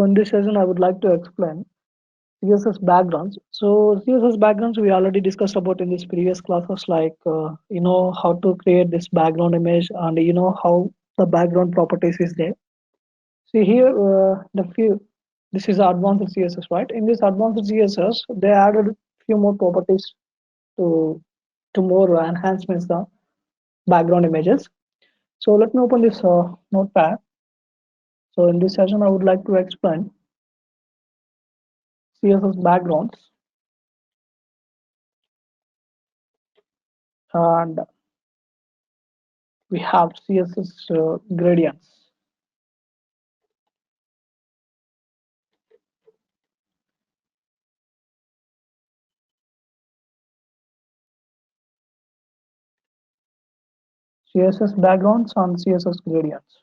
So in this session, I would like to explain CSS backgrounds. So CSS backgrounds we already discussed about in this previous classes, like how to create this background image and how the background properties is there. See here, the few this is advanced CSS, right? In this advanced CSS, they added few more properties to more enhancements the background images. So let me open this notepad. So in this session, I would like to explain CSS backgrounds, and we have CSS gradients. CSS backgrounds and CSS gradients.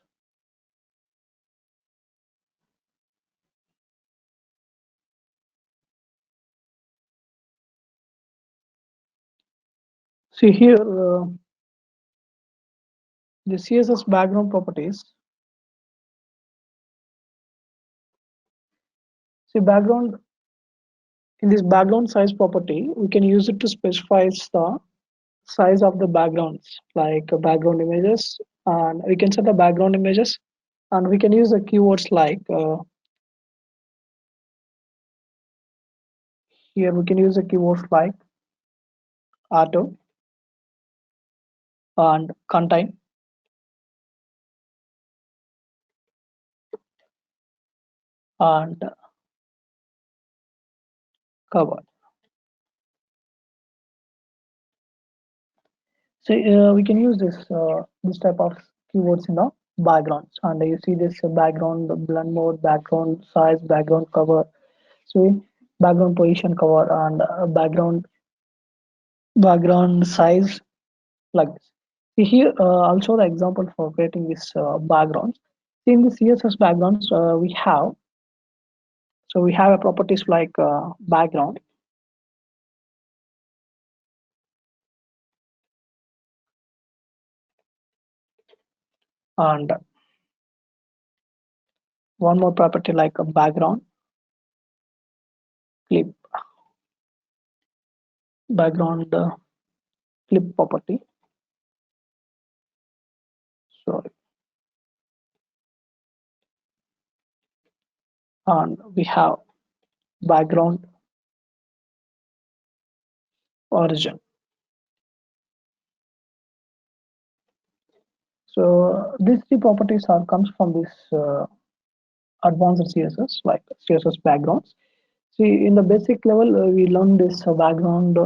See here, the CSS background properties. See background in this background size property, we can use it to specify the size of the backgrounds, like background images, and we can set the background images, and we can use the keywords like here we can use the keywords like auto and contain and cover. So we can use this type of keywords in the backgrounds, and you see this background blend mode, background size, background cover. So background position cover and background size like this. See here also the example for creating this backgrounds. See in the CSS backgrounds we have a properties like background, and one more property like a background clip, background clip property. Sorry, and we have background origin. So these three properties are comes from this advanced CSS like CSS backgrounds. See in the basic level we learn this background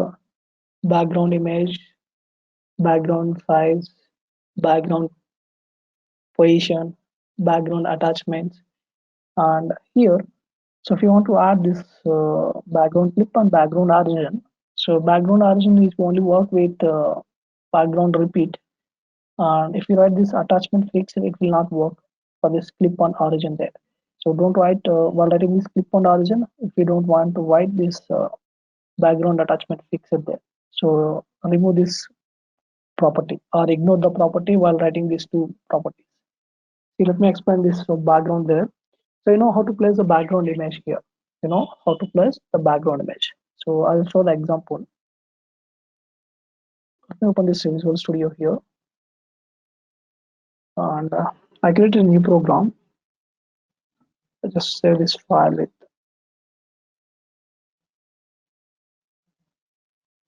image, background size, background position, background attachments, and here. So if you want to add this background clip and background origin, so background origin is only work with background repeat. And if you write this attachment fixed, it will not work for this clip on origin there. So don't write while writing this clip on origin if you don't want to write this background attachment fixed there. So remove this property or ignore the property while writing these two properties. See, let me explain this background there. So you know how to place the background image here. You know how to place the background image. So I'll show the example. Let me open this Visual Studio here, and I created a new program. I just save this file with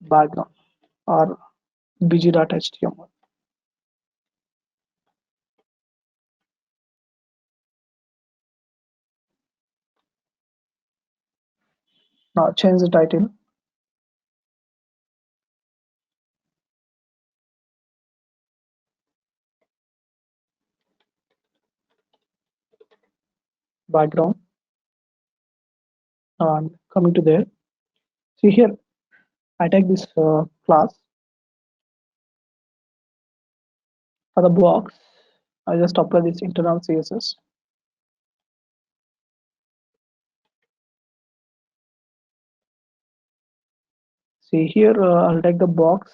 background or bg.html. Now change the title, background, and coming to there. See here, I take this class for the box. I just apply this internal CSS. See here, I'll take the box.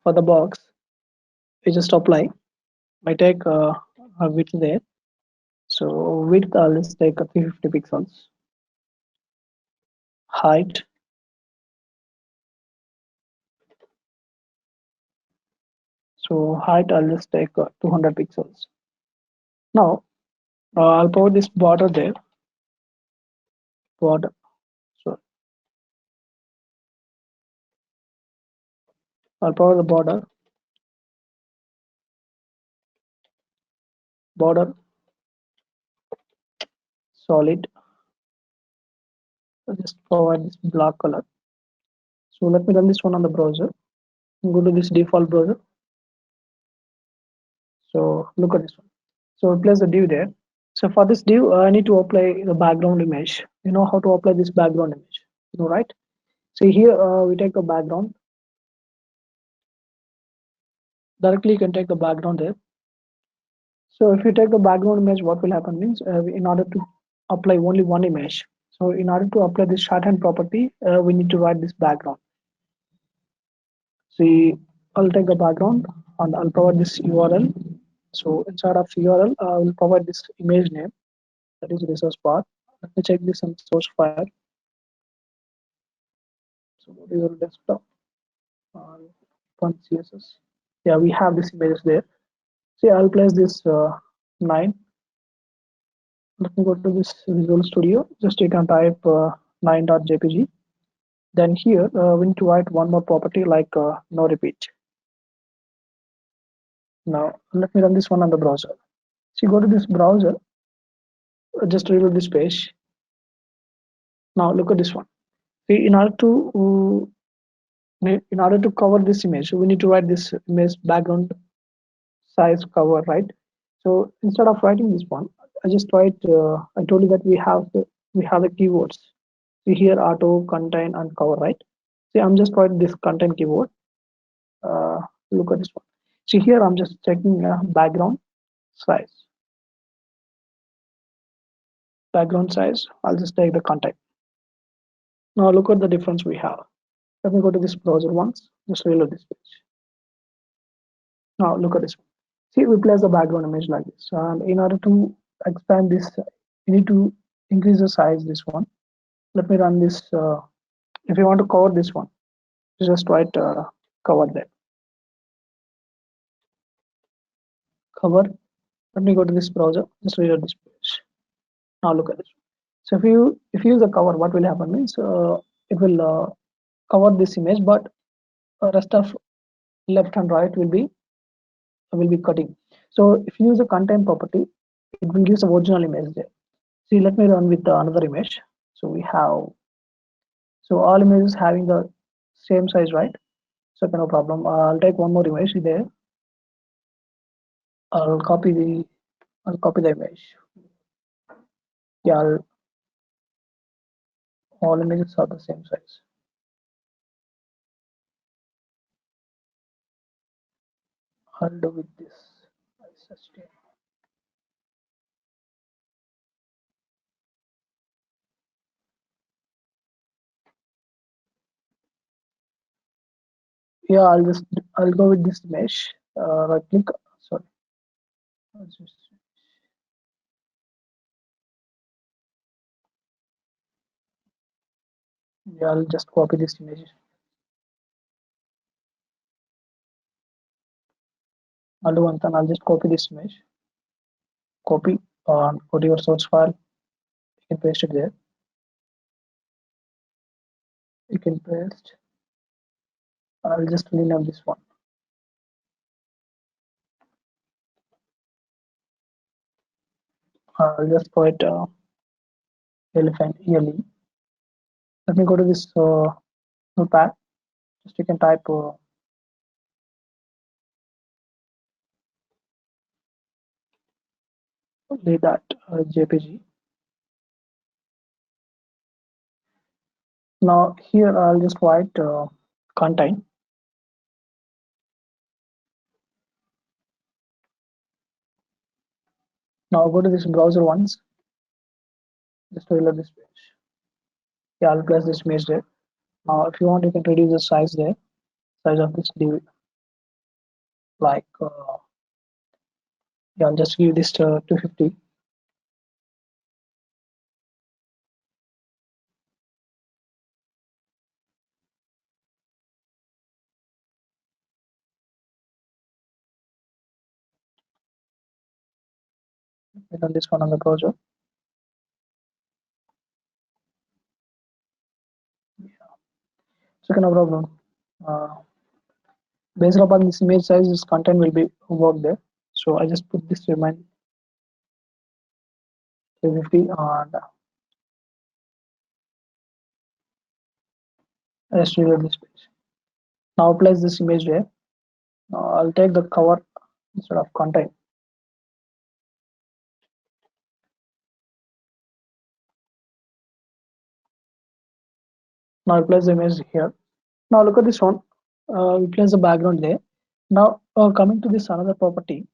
For the box, we just apply. I take a width there. So width, let's take a 350 pixels. Height, so height, I'll just take 200 pixels. Now I'll put this border there. Border, so I'll put the border solid. So just provide this black color. So let me run this one on the browser. Go to this default browser. So look at this one. So place the div there. So for this div, I need to apply the background image. You know how to apply this background image, you know, right? See here, we take the background. Directly you can take the background there. So if you take the background image, what will happen means in order to apply only one image. So in order to apply this shorthand property, we need to write this background. See, I'll take the background and I'll provide this URL. So inside of URL, I will provide this image name, that is resource path. Let me check this on source file. So go to your desktop and .css. Yeah, we have this image there. See, I'll place this 9. Let me go to this Visual Studio. Just you can type 9.jpg. Then here we need to write one more property like no repeat. Now let me run this one on the browser. So you go to this browser, just reload this page. Now look at this one. See, in order to cover this image, we need to write this image background size cover, right? So instead of writing this one, I just write. I told you that we have the keywords. See here, auto, contain, and cover, right? See, I'm just writing this content keyword. Uh, Look at this one. See here, I'm just checking background size. Background size. I'll just take the content. Now look at the difference we have. Let me go to this browser once. Just reload this page. Now look at this one. See, we place the background image like this. And in order to expand this, you need to increase the size this one. Let me run this. If you want to cover this one, just write cover there. Cover. Let me go to this browser. Just reload this page. Now look at this. So if you use the cover, what will happen means it will cover this image, but rest of left and right will be cutting. So if you use a content property, it will use the original image there. See, let me run with another image. So we have, so all images having the same size, right? So okay, no problem. I'll take one more image there. I'll copy the I'll copy the image. Yeah, all images are the same size. I'll do with this. Yeah, I'll go with this image. Right click. Sorry. Yeah, I'll just copy this image. I'll do one thing. I'll just copy this image. Copy and go to your source file. You can paste it there. You can paste. I'll just rename this one. I'll just put elephant ele. Let me go to this notepad. Just you can type that JPG. Now here I'll just write content. Now go to this browser once. Just reload this page. Yeah, I'll place this image there. Now if you want, you can reduce the size there. Size of this div, like yeah, I'll just give this 250. Hit on this one on the browser. So no problem. Uh, Based upon this image size, this content will be work there. So I just put this remind 350 and I just reload this page. Now place this image there. I'll take the cover instead of content. Now I place the image here. Now look at this one. We place the background there. Now coming to this another property.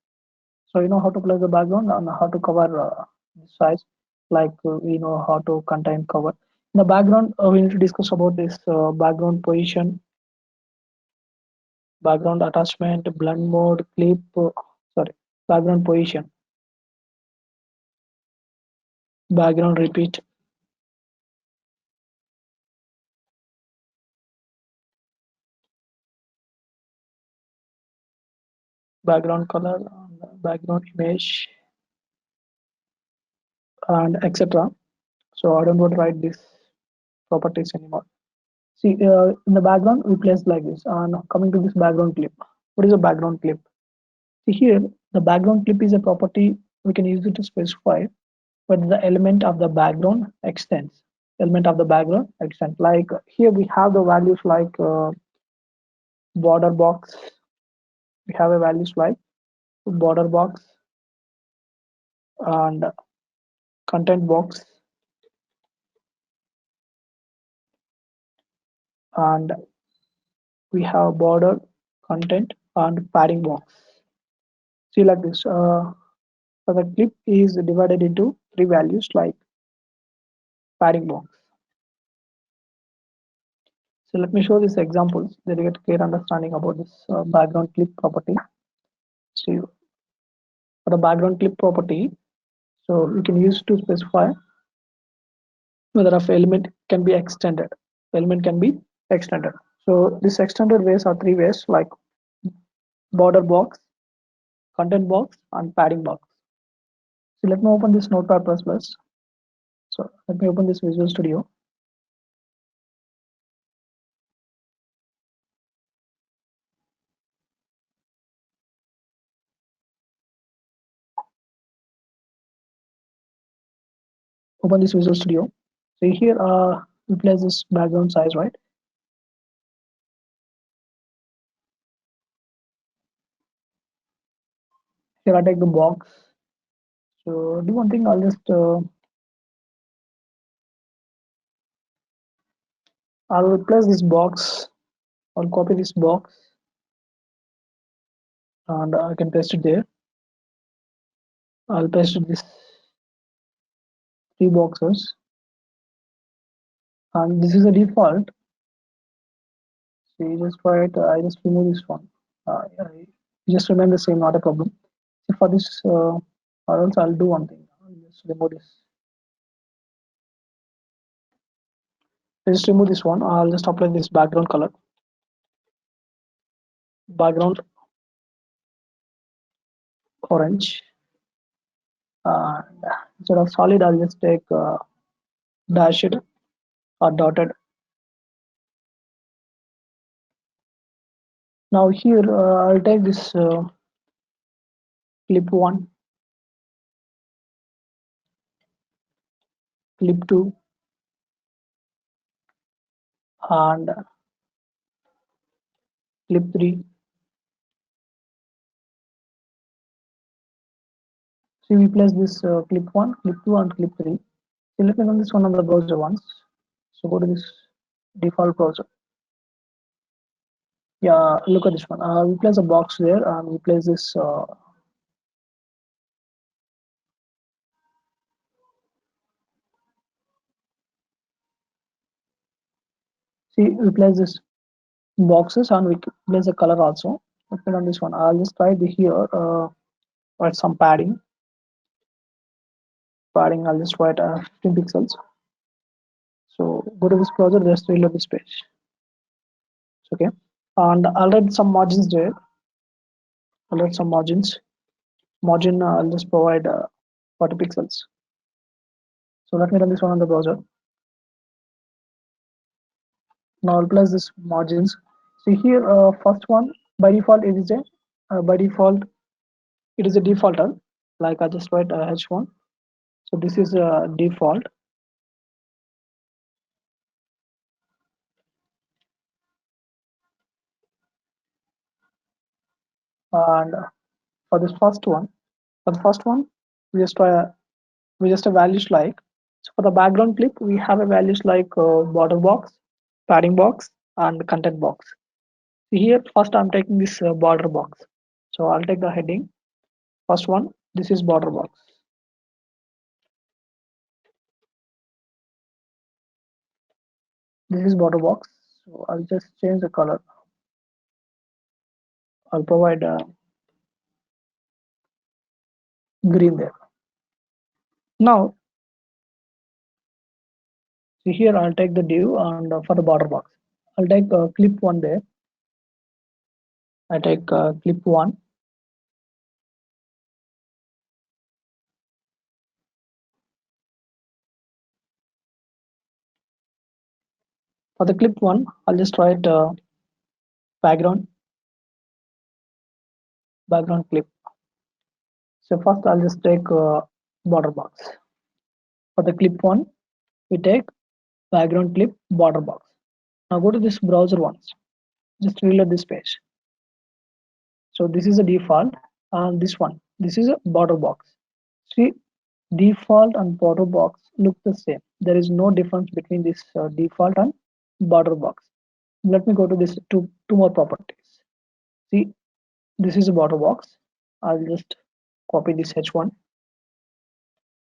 So you know how to place the background and how to cover the size. Like we know how to contain cover. In the background, we need to discuss about this background position, background attachment, blend mode, clip. Sorry, background position, background repeat, background color, background image, and etc. So I don't want to write these properties anymore. See, in the background, we place like this. And coming to this background clip, what is a background clip? See here, the background clip is a property we can use it to specify whether the element of the background extends. Element of the background extends. Like here, we have the values like border box. We have a values like border box and content box and we have border content and padding box. See like this. So the clip is divided into three values like padding box. So let me show these examples. Then you get clear understanding about this background clip property. So for the background clip property, so you can use to specify whether a element can be extended. Element can be extended. So this extended ways are three ways like border box, content box, and padding box. So let me open this Notepad++. So let me open this Visual Studio. Open this Visual Studio. So here we place this background size, right? Here I take the box. So do one thing, I'll just I'll place this box. I'll copy this box and I can paste it there. I'll paste this three boxes and this is a default. So you just try it. I just remove this one. I just remain the same, not a problem. So for this, or else I'll do one thing. I'll just remove this. I just remove this one. I'll just apply this background color. Background orange. And instead of solid, I'll just take dashed or dotted. Now here, I'll take this clip 1, clip 2, and clip 3. So we place this clip 1, clip 2, and clip 3. So let me run this one on the browser once. So go to this default browser. Yeah, look at this one. We place a box there and we place this see, we place this boxes and we place a color also. Let me run this one. I'll just try the here write some padding. I'll just write 15 pixels. So go to this browser, just reload this page. Okay, and I'll write some margins there. I'll write some margins. Margin I'll just provide 40 pixels. So let me run this one on the browser. Now I'll place this margins. See here, first one by default it is a by default it is a defaulter. Like I just write H1. So this is a default, and for this first one, for the first one, we just a values like. So for the background clip, we have a values like border box, padding box, and content box. See here, first I'm taking this border box. So I'll take the heading. First one, this is border box. This is border box. So I'll just change the color. I'll provide green there. Now, see here, I'll take the div and for the border box, I'll take clip one there. I take clip one. For the clip one, I'll just write background clip. So first I'll just take border box. For the clip one, we take background clip border box. Now go to this browser once. Just reload this page. So this is a default, and this is a border box. See, default and border box look the same. There is no difference between this default and border box. Let me go to this two more properties. See, this is a border box. I'll just copy this H1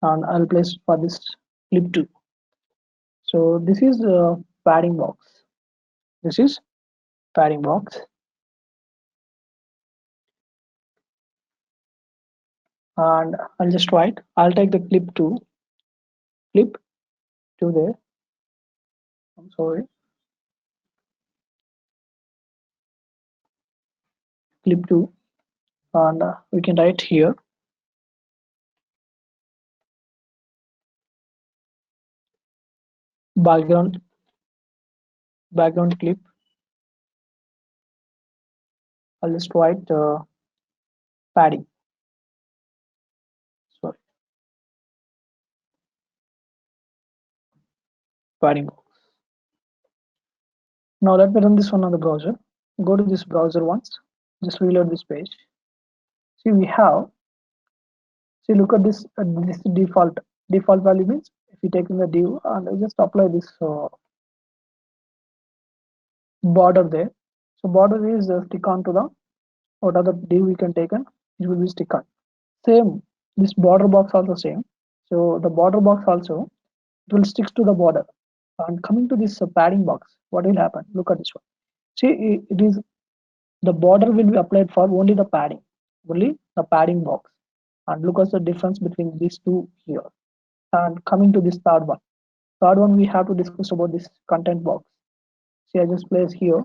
and I'll place for this clip 2. So this is a padding box. This is padding box, and I'll just write. I'll take the clip 2 there. I'm sorry, clip 2, and we can write here background clip. I'll just write padding. Sorry, padding box. Now let me run this one on the browser. Go to this browser once. Just reload this page. See, we have. See, look at this. This default value means if you take in the div and I just apply this border there. So border is stick on to the what other div we can take in. It will be stick on. Same. This border box also same. So the border box also it will stick to the border. And coming to this padding box, what will happen? Look at this one. See, it is the border will be applied for only the padding box. And look at the difference between these two here. And coming to this third one we have to discuss about this content box. See, I just place here.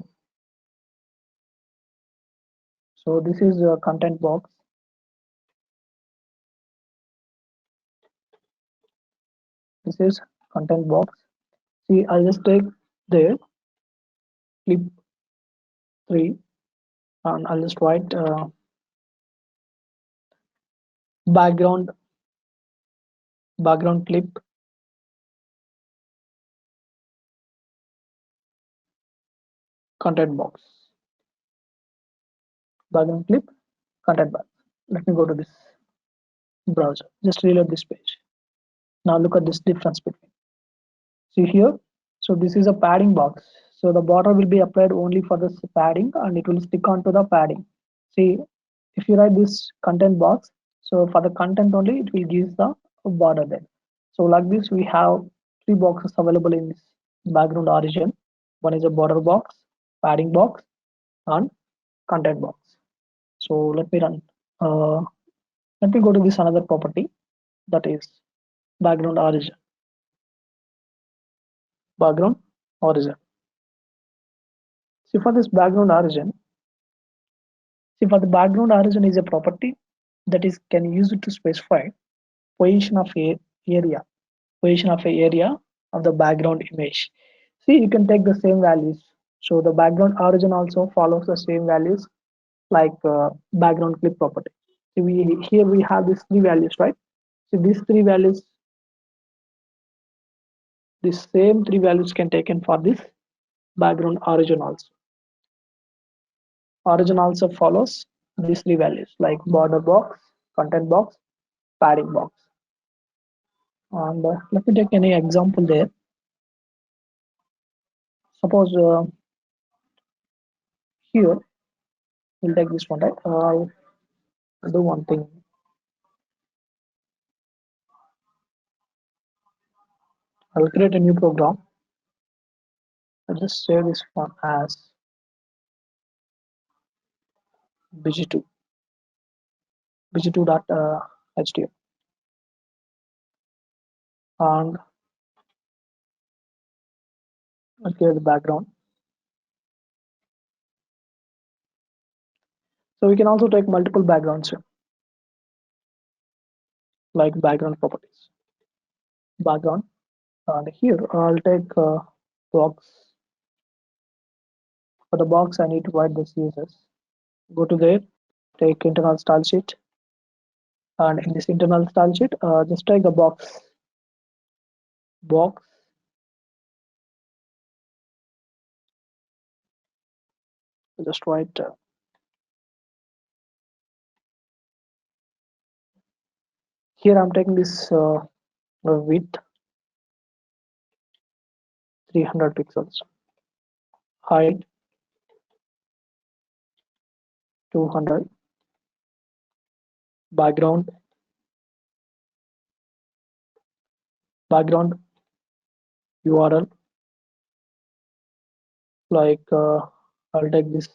So this is a content box. This is content box. See, I'll just take there clip 3 and I'll just write background clip content box. Background clip content box. Let me go to this browser. Just reload this page. Now look at this difference between. See here. So this is a padding box. So the border will be applied only for this padding and it will stick onto the padding. See, if you write this content box, so for the content only it will give the border there. So like this we have three boxes available in this background origin. One is a border box, padding box, and content box. So let me run. Let me go to this another property, that is background origin. Background origin. See, for this background origin, see, for the background origin is a property that is can use it to specify position of a area, position of a area of the background image. See, you can take the same values. So the background origin also follows the same values like background clip property. So here we have these three values, right? So these three values, the same three values can taken for this background origin also. Origin also follows these three values like border box, content box, padding box. And let me take any example there. Suppose here we'll take this one, right? I'll do one thing. I'll create a new program. I'll just save this one as bg2 bg2.html and I'll create the background. So we can also take multiple backgrounds here, like background properties, background, and here I'll take box. For the box, I need to write the CSS. Go to there, take internal style sheet, and in this internal style sheet, just take the box, just write here. I'm taking this width 300 pixels, height 200, background URL like I'll take this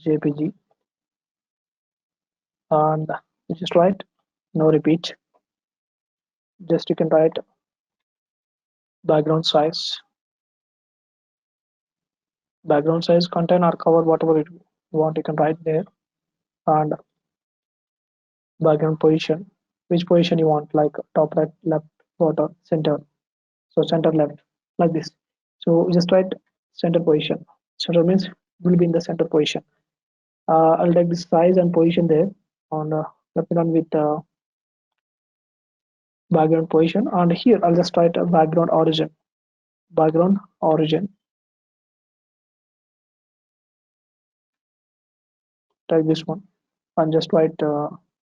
JPG and just write no repeat. Just you can write background size, contain or cover whatever you want. You can write there and background position, which position you want, like top, right, left, bottom, center. So center left, like this. So just write center position. Center means will be in the center position. I'll take this size and position there and let me run with background position, and here I'll just write a background origin, type this one and just write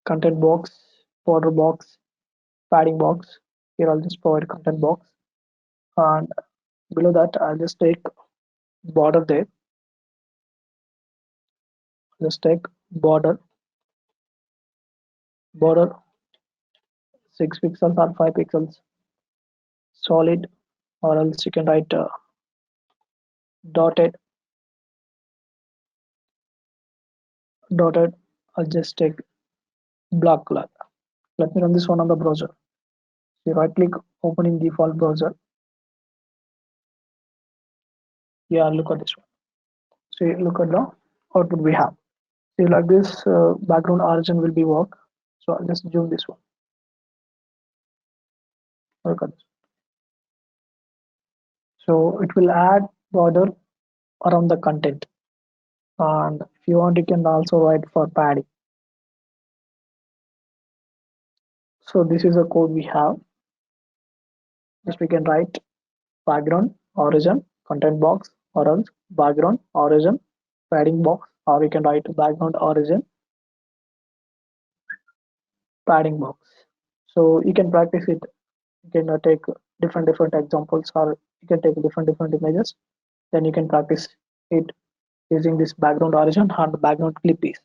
content box, border box, padding box. Here I'll just provide content box, and below that I'll just take border there. Just take border 6 pixels or 5 pixels solid, or else you can write dotted. I'll just take black color. Let me run this one on the browser. You right click, open in default browser. Yeah, look at this one. So look at the output we have. See, like this background origin will be work. So I'll just zoom this one. Look at this. So it will add border around the content, and if you want you can also write for padding. So this is a code we have. Just we can write background origin content box, or else background origin padding box, or we can write background origin padding box. So you can practice it. You can take different examples, or you can take different images. Then you can practice it using this background origin and background clip piece.